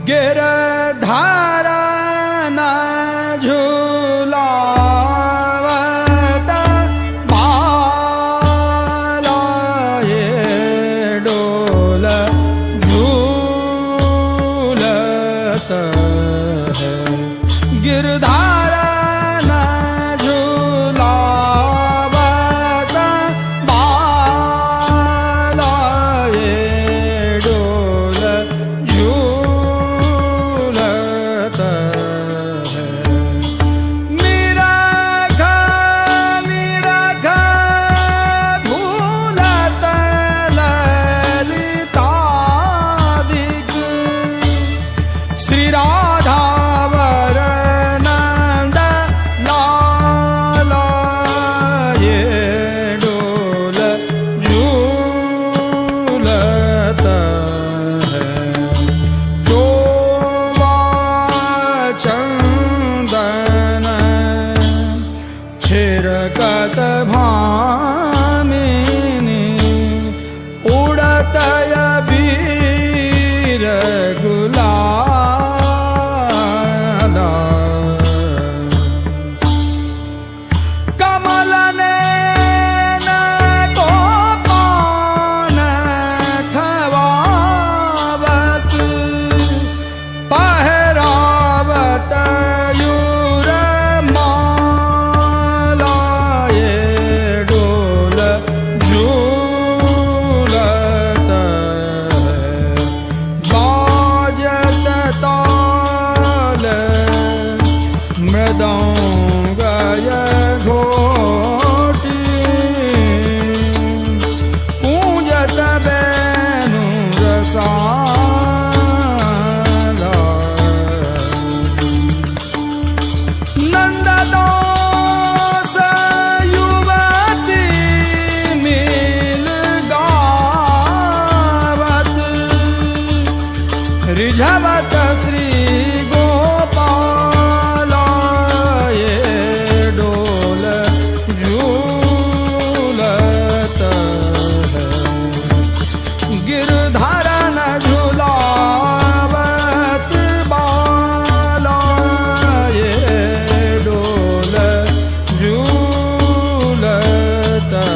गिरधारण झुलावत बाला ये डोल झूलत है। गिरधारण झुलावत बाला ये डोल झूलत है। निरख निरख झूलत ललितादिक श्री राधा वरनंद लाल ये डोल झूलत है। चोवा चंदन छिरकत भामिनी उड़त अबीर गुलाल। कमल नैन को पान खवावत पहरावत यूर माला ये डोल झूलत है। बाजत ताल मृदंग घोटी पूजत बेनु रसाला। नंददास युवती मिल गावत रिझवत श्री गोपाल ये डोल झूलत है। गिरधारण झुलावत बाला ये डोल झूलत है।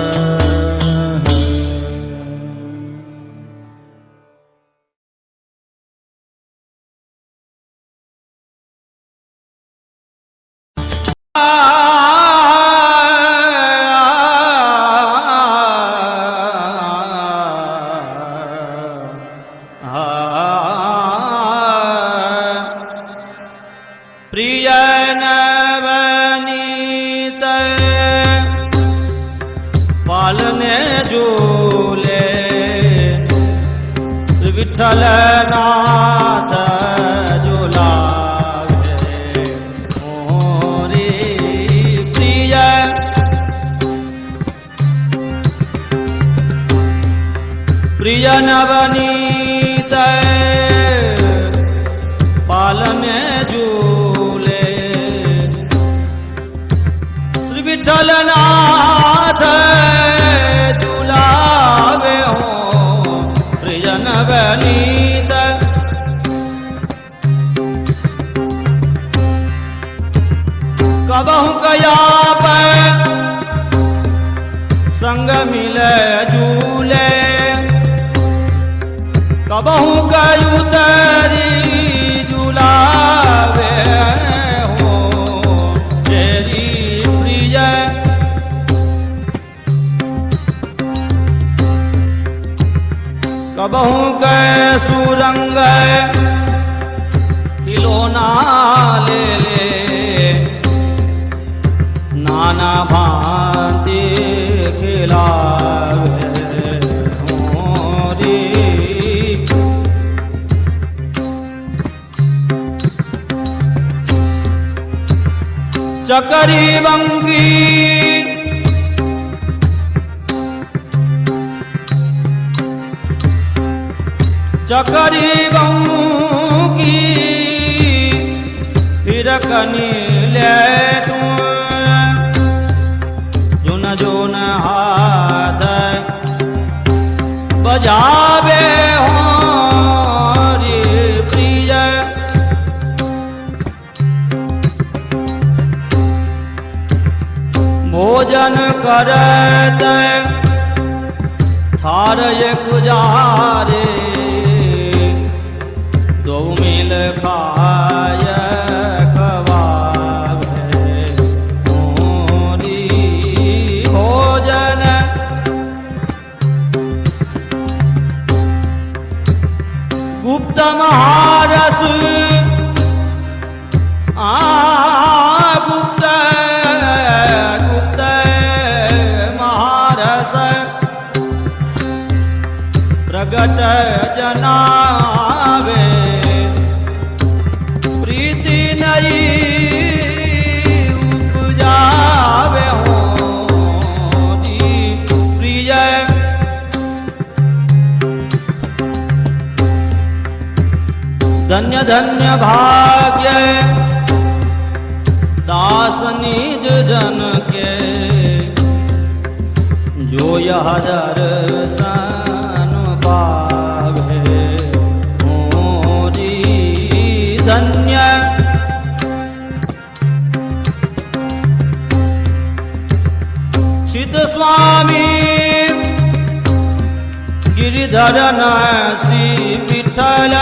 प्रिय नवनीत पालने झूले श्री विठ्ठल नाथ झुलावे मोरी। प्रिय प्रिय नवनीत पालने झूले श्री विठ्ठल नाथ झुलावे हो। प्रिय नवनीत कबहु गया संग मिले झूले कबहु गयु तरी झुलावे हो। तेरी प्रिय कबहु गए सुरंग खिलौना ले ले नाना भांति खिलावे मोरी। चकरी बंगी चकरी बंगी फिर कनी ले जुन जुन हाथ बजावे हो रे प्रिय भोजन करत थार एक जारे दो मिल खाय खवावे मोरी भोजन गुप्त महारस गुप्त गुप्त महारस प्रगट जनावे प्रीति नहीं उपजावे होरी प्रिय धन्य धन्य भाग्य दास निज जन के जो यह दर्शन पावे मोरी धन्य चित स्वामी गिरिधर श्री विठ्ठल